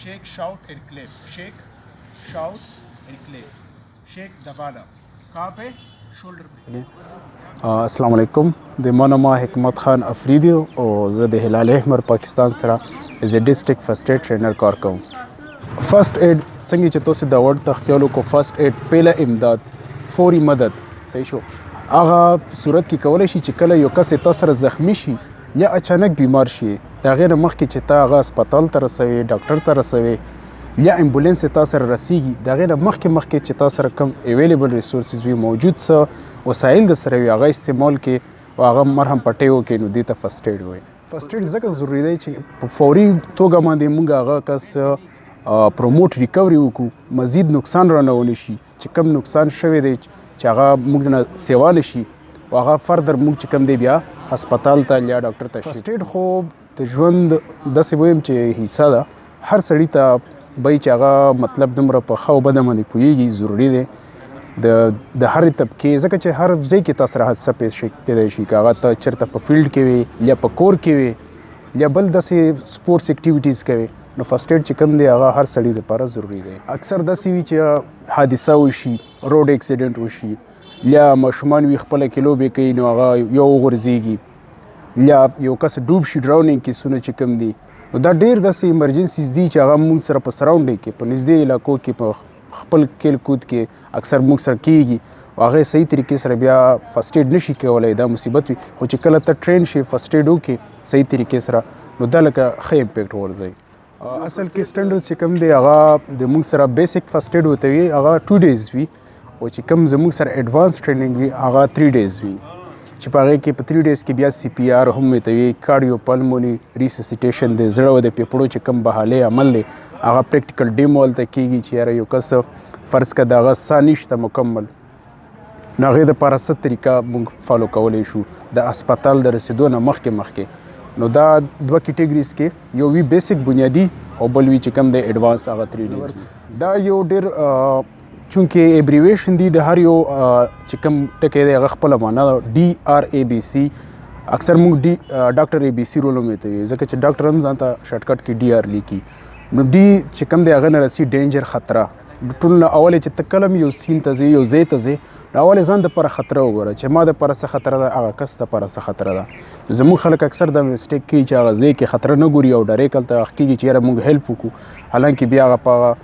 shake, shout and clap. Shake, shout and clap. Shake دباله. کहाँ पे? shoulder पे. السلام علیکم د منما حکمت خان افریدی او زه د هلال احمر پاکستان سره از ډیسټریکټ فرست ایډ ټرینر کار کوم. فرست ایډ څنګه چې تاسو دا ورډ تخیلو کو فرست ایډ پهله امداد فوري مدد صحیح شو هغه صورت کې کولای شي چې کله یو کس تاسو سره زخمی شي یا اچانک بیمار شي دا غیر مخکې چې تا هغه هسپتال ته رسوي ډاکټر ته رسوي یا امبولانس تاسو سره رسیږي دا غیر مخکې چې تاسو سره کوم اویلیبل ریسورسز وي موجود څه وسایل د سره وي هغه استعمال کې او هغه مرهم پټیو کې نو دې ته فرست ایډ وایي. فرست ایډ ځکه ضروري دی چې په فوري توګه باندې موږ هغه کس پروموټ ریکوري وکړو مزید نقصان رانه ونه شي چې کم نقصان شوی دی چې هغه موږ نه سیوا نه شي او هغه فردر موږ چې کم دی بیا هسپتال ته یا ډاکټر ته شي. فرست ایډ خو د ژوند داسې وایم چې حصه ده هر سړي ته بای چې هغه مطلب دومره په ښه او بده باندې پوهېږي ضروري دی د هرې طبقې ځکه چې هر ځای کې تاسو سره حادثه پیښ کېدای شي که هغه ته چېرته په فیلډ کې وي یا په کور کې وي یا بل داسې سپورټس اکټیویټیز کوي نو فرست ایډ چې کوم دی هغه هر سړي دپاره ضروري دی. اکثر داسې وي چې حادثه وشي روډ اکسیډنټ وشي یا ماشومان وي خپله کې لوبې کوي نو هغه یو وغورځېږي یا یو کس ډوب شي ډراونینګ کیسونه چې کوم دي نو دا ډېر داسې ایمرجنسیز دي چې هغه موږ سره په سراونډینګ کې په نږدې علاقو کې په خپل کیل کود کې اکثر موږ سره کېږي او هغه صحیح طریقې سره بیا فرست ایډ نشي کولی دا مصیبت وي خو چې کله ته ټرین شي فرست ایډ وکړې صحیح طریقې سره نو دا لکه ښه امپیکټ ورځي. اصل کې سټنډرډ چې کوم دی هغه د موږ سره بیسک فرست ایډ ورته وي هغه 2 days وي او چې کوم زموږ سره ایډوانس ټریننګ وي هغه 3 days وي چې په هغې کې په 3 days کې بیا سی پی آر هم ورته وي کارډیو پلموني ریسسیټیشن د زړه او د پیپړو چې کوم بحالې عمل دی هغه پریکټیکل ډیمو هلته کېږي چې یاره یو کس فرض که د هغه ساه نشته مکمل نو هغې دپاره څه طریقه موږ فالو کولی شو د هسپتال د رسېدو نه مخکې نو دا 2 کیټګریز کې یو وی بیسک بنیادي او بل وی چې کوم دی ایډوانس هغه 3 days دا یو ډېر چونکې ایبریویشن دی د هر یو چې کوم ټکی دی هغه خپله معنا DRABC اکثر موږ ډاکټر ABC رول هم ورته وي ځکه چې ډاکټر هم ځان ته شارټکټ کې DR لیکي نو ډي چې کوم دی هغه نه رسي ډینجر خطره ټول نه اول چې ته کله یو سین ته ځې یو ځای ته ځې نو اول ځان دپاره خطره وګوره چې ما دپاره څه خطره ده هغه کس دپاره څه خطره ده. زموږ خلک اکثر دا مسټیک کوي چې هغه ځای کې خطره نه ګوري او ډایرکټ هلته کېږي چې یاره موږ هیلپ وکړو حالانکې بیا هغه په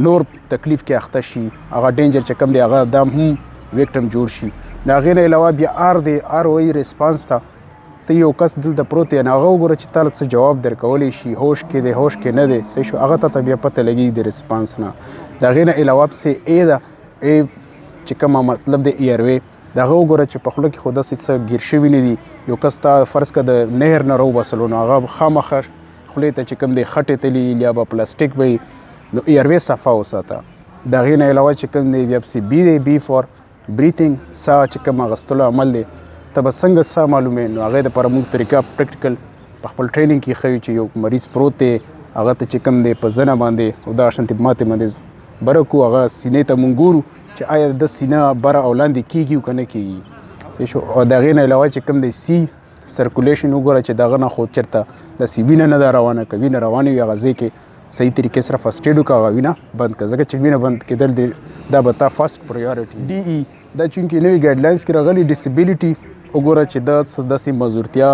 نور تکلیف کې اخته شي هغه ډینجر چې کوم دی هغه دا هم ویکټم جوړ شي. د هغې نه علاوه بیا آر دی آر وایي ریسپانس ته ته یو کس دلته پروت دی نو هغه وګوره چې تاله څه جواب درکولی شي هوش کې دی هوش کې نه دی صحیح شو هغه ته بیا پته لګېږي د ریسپانس نه. د هغې نه علاوه پسې ای ده ای چې کومه مطلب د ایروی د هغه وګوره چې په خوله کې خو داسې څه ګیر شوي نه دي یو کس تا فرض که د نهر نه راوباسلو نو هغه خامخا خولې ته چې کوم دی خټې تلي یا به پلاستیک به وي نو ایروی صفا وساته. د هغې نه علاوه چې کوم دی بیا پسې بی دی بی فار بریتینګ ساه چې کوم اخیستلو عمل دی ته به څنګه ساه معلومې نو هغې دپاره موږ طریقه پریکټیکل په خپل ټریننګ کې ښیو چې یو مریض پروت دی هغه ته چې کوم دی په زنه باندې او دا شانتې ماتې باندې بره کړو هغه سینې ته موږ ګورو چې آیا د سینه بره او لاندې کېږي او که نه کېږي صحیح شو. او د هغې نه علاوه چې کوم دی سی سرکولیشن وګوره چې د هغه نه خو چېرته داسې وینه نه ده روانه که وینه روانه وي هغه ځای کې صحیح طریقې سره فرست ایډ وکړه هغه وینه بند کړه ځکه چې وینه بند کېدل دی دا به تا فرست پریارټي ډي ای دا چونکې نوي ګایډلاینز کې راغلي ډسیبلیټي وګوره چې دا داسې مزورتیا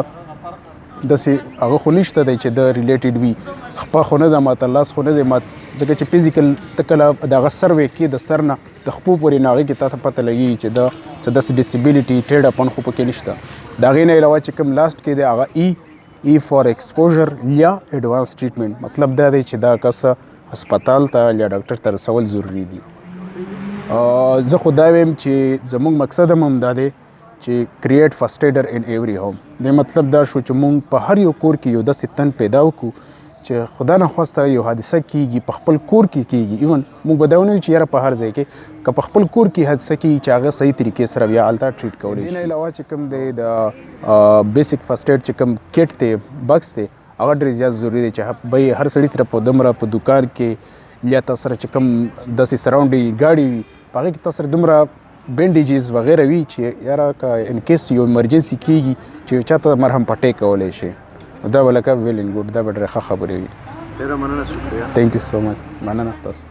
داسې هغه خو نشته دی چې د ریلیټډ وي خپه خو نه ده ماته لاس خو نه دی مات ځکه چې فزیکل ته کله د هغه سروې کې د سر نه د خپو پورې نو هغې کې تا ته پته لګېږي چې دا څه داسې ډسیبلیټي ټیډ اپن خو پکې نشته. د هغې نه علاوه چې کوم لاسټ کې دی هغه ای فار ایکسپوژر یا ایډوانس ټریټمنټ مطلب دا دی چې دا کس هسپتال ته یا ډاکټر ته رسول ضروري دي. زه خو دا ویم چې زموږ مقصد هم دا دی چې کریټ فرست ایډر ان ایوری ہوم د مطلب دا شو چې مونږ په هر یو کور کې یو داسې تن پیدا وکړو چې خدا نه خواسته یو حادثه کېږي په خپل کور کې کېږي ایون موږ به دا ونه وایو چې یاره په هر ځای کې که په خپل کور کې حادثه کېږي چې هغه صحیح طریقې سره بیا هلته ټریټ کولی شي. دې نه علاوه چې کوم دی د بیسک فرست ایډ چې کوم کټ دی بکس دی هغه ډېر زیات ضروري دی چې به هر سړي سره په دومره په دوکان کې یا تاسو سره چې کوم داسې سراونډي ګاډي وي په هغې کې تاسو سره دومره بینډیجز وغیره وي چې یاره که ان کیس یو ایمرجنسي کېږي چې یو چا ته مرهم پټۍ کولی شي دا به لکه ویل ان ګوډ دا به ډېره ښه خبرې وي. ډیره مننه شکریہ تھینک یو سو مچ مننه تاسو